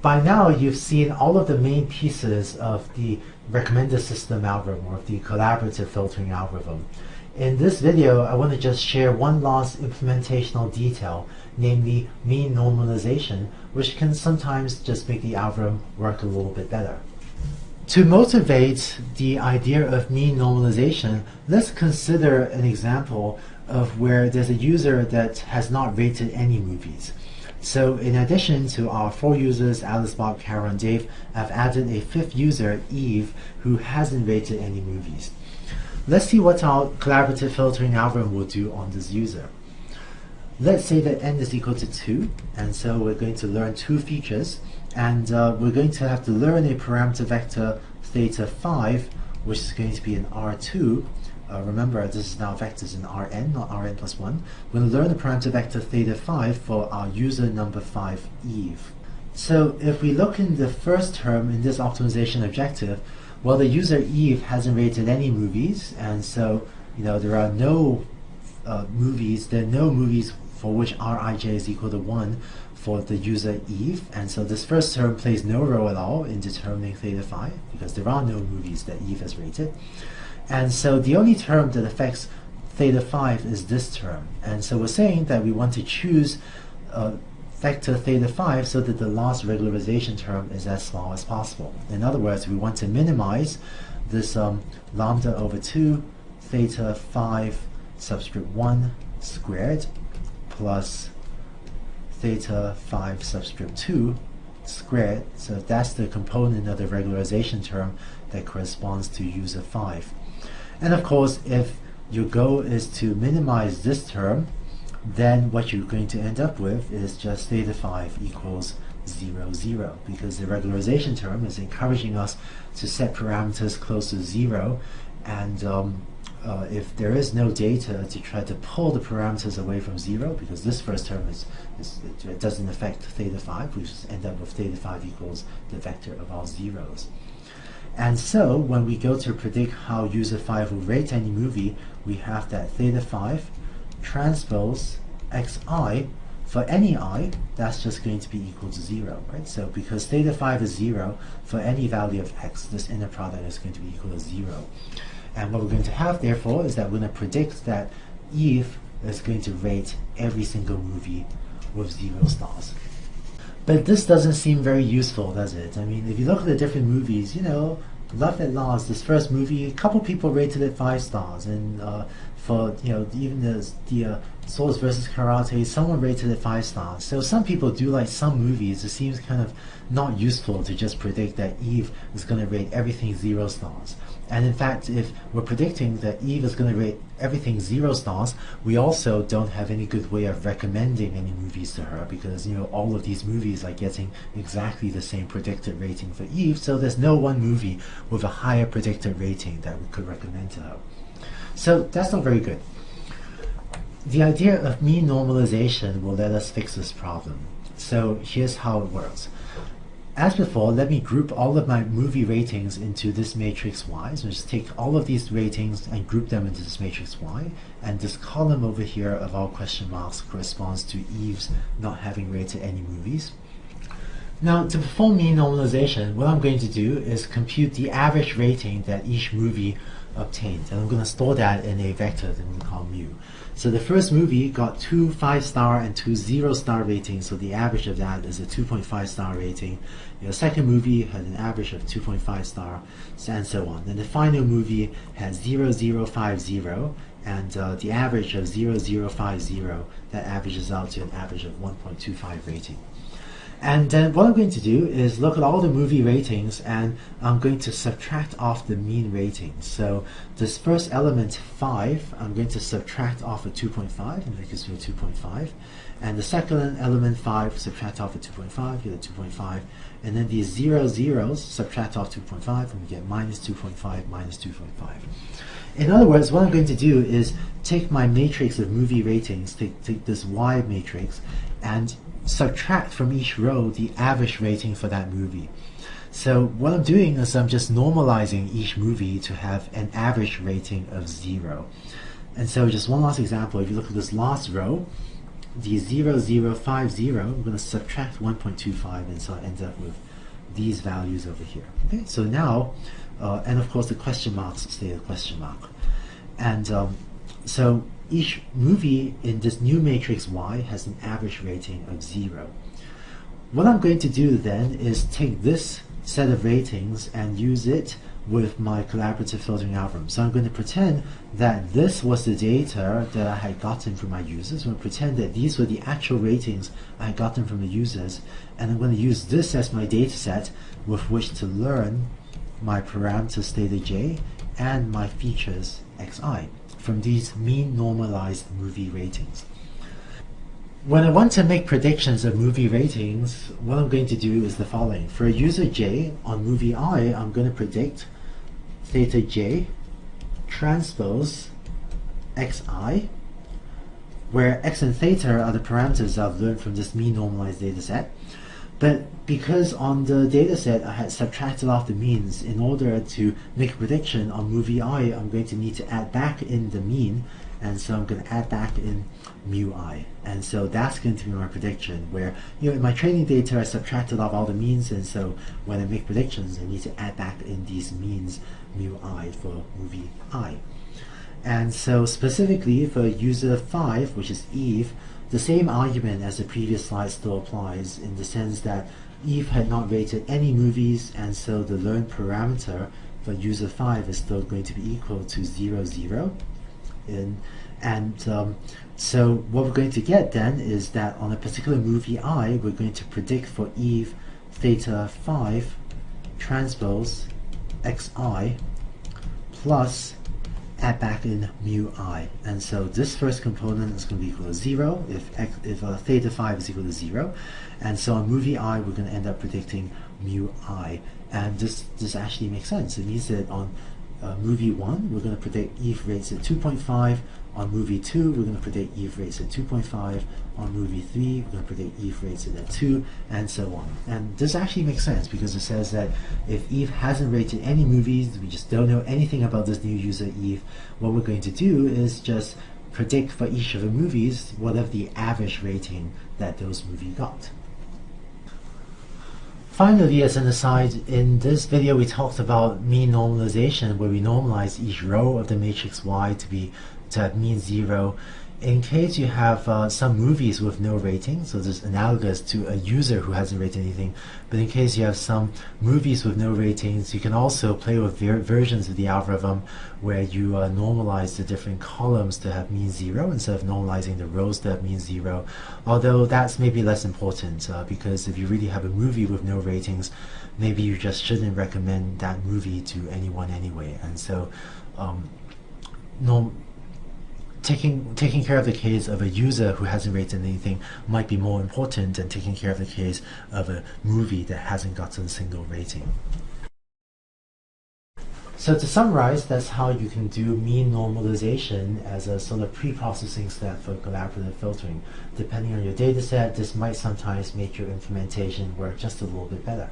by now you've seen all of the main pieces of the recommender system algorithm, or the collaborative filtering algorithm. In this video, I want to just share one last implementational detail, namely mean normalization, which can sometimes just make the algorithm work a little bit better. To motivate the idea of mean normalization, let's consider an example of where there's a user that has not rated any movies. So in addition to our 4 users, Alice, Bob, Carol, and Dave, I've added a 5th user, Eve, who hasn't rated any movies. Let's see what our collaborative filtering algorithm will do on this user. Let's say that n is equal to 2, and so we're going to learn 2 features, and we're going to have to learn a parameter vector theta 5, which is going to be an R2. Remember, this is now vectors in Rn, not Rn plus 1. We're going to learn the parameter vector theta 5 for our user number 5, Eve. So if we look in the first term in this optimization objective, well, the user Eve hasn't rated any movies, and so there are no movies. There are no movies for which Rij is equal to 1 for the user Eve, and so this first term plays no role at all in determining theta 5 because there are no movies that Eve has rated. And so the only term that affects theta 5 is this term. And so we're saying that we want to choose vector theta 5 so that the last regularization term is as small as possible. In other words, we want to minimize this lambda over 2 theta 5 subscript 1 squared plus theta 5 subscript 2 squared. So that's the component of the regularization term that corresponds to user 5. And of course, if your goal is to minimize this term, then what you're going to end up with is just theta 5 equals 0, 0, because the regularization term is encouraging us to set parameters close to 0, and if there is no data to try to pull the parameters away from 0, because this first term it doesn't affect theta 5, we just end up with theta 5 equals the vector of all zeros. And so when we go to predict how user 5 will rate any movie, we have that theta 5 transpose xi for any I, that's just going to be equal to 0, right? So because theta 5 is 0, for any value of x, this inner product is going to be equal to 0. And what we're going to have, therefore, is that we're going to predict that Eve is going to rate every single movie with 0 stars. But this doesn't seem very useful, does it? I mean, if you look at the different movies, Love at Last, this first movie, a couple people rated it 5 stars, and for even the Swords versus Karate, someone rated it 5 stars. So some people do like some movies. It seems kind of not useful to just predict that Eve is going to rate everything 0 stars. And in fact, if we're predicting that Eve is going to rate everything 0 stars, we also don't have any good way of recommending any movies to her, because all of these movies are getting exactly the same predicted rating for Eve, so there's no one movie with a higher predicted rating that we could recommend to her. So that's not very good. The idea of mean normalization will let us fix this problem. So here's how it works. As before, let me group all of my movie ratings into this matrix Y. So just take all of these ratings and group them into this matrix Y. And this column over here of all question marks corresponds to Eve's not having rated any movies. Now, to perform mean normalization, what I'm going to do is compute the average rating that each movie obtained. And I'm going to store that in a vector that we call mu. So the first movie got 2 5-star and 2 0-star ratings, so the average of that is a 2.5 star rating. The second movie had an average of 2.5 star, and so on. Then the final movie had 0050, and the average of 0050, that averages out to an average of 1.25 rating. And then what I'm going to do is look at all the movie ratings, and I'm going to subtract off the mean ratings. So this first element 5, I'm going to subtract off a 2.5, and that gives me a 2.5. And the second element 5, subtract off a 2.5, get a 2.5. And then these 0 zeros, subtract off 2.5, and we get minus 2.5, minus 2.5. In other words, what I'm going to do is take my matrix of movie ratings, take this Y matrix, and subtract from each row the average rating for that movie. So what I'm doing is I'm just normalizing each movie to have an average rating of 0. And so just one last example, if you look at this last row, the 0050, I'm going to subtract 1.25, and so I end up with these values over here. Okay, so now, and of course the question marks stay a question mark. And so each movie in this new matrix Y has an average rating of 0. What I'm going to do then is take this set of ratings and use it with my collaborative filtering algorithm. So I'm going to pretend that this was the data that I had gotten from my users. I'm going to pretend that these were the actual ratings I had gotten from the users, and I'm going to use this as my data set with which to learn my parameters theta j and my features xi from these mean normalized movie ratings. When I want to make predictions of movie ratings, what I'm going to do is the following. For a user j on movie I, I'm going to predict theta j transpose xi, where x and theta are the parameters I've learned from this mean normalized data set. But because on the data set I had subtracted off the means, in order to make a prediction on movie I, I'm going to need to add back in the mean, and so I'm going to add back in mu I. And so that's going to be my prediction, where in my training data I subtracted off all the means, and so when I make predictions I need to add back in these means mu I for movie I. And so specifically for user 5, which is Eve, the same argument as the previous slide still applies, in the sense that Eve had not rated any movies, and so the learn parameter for user 5 is still going to be equal to 0, 0. So what we're going to get then is that on a particular movie I, we're going to predict for Eve theta 5 transpose xi plus add back in mu I. And so this first component is going to be equal to 0 if theta 5 is equal to 0. And so on movie I, we're going to end up predicting mu I. And this actually makes sense. It means that on movie 1, we're going to predict Eve rates at 2.5. On movie 2, we're going to predict Eve rates at 2.5. On movie 3, we're going to predict Eve rates at 2, and so on. And this actually makes sense because it says that if Eve hasn't rated any movies, we just don't know anything about this new user Eve, what we're going to do is just predict for each of the movies whatever the average rating that those movies got. Finally, as an aside, in this video we talked about mean normalization, where we normalize each row of the matrix Y to have mean 0. In case you have some movies with no rating, so this is analogous to a user who hasn't rated anything, but in case you have some movies with no ratings, you can also play with versions of the algorithm where you normalize the different columns to have mean 0 instead of normalizing the rows to have mean 0, although that's maybe less important because if you really have a movie with no ratings, maybe you just shouldn't recommend that movie to anyone anyway. And so taking care of the case of a user who hasn't rated anything might be more important than taking care of the case of a movie that hasn't gotten a single rating. So to summarize, that's how you can do mean normalization as a sort of pre-processing step for collaborative filtering. Depending on your data set, this might sometimes make your implementation work just a little bit better.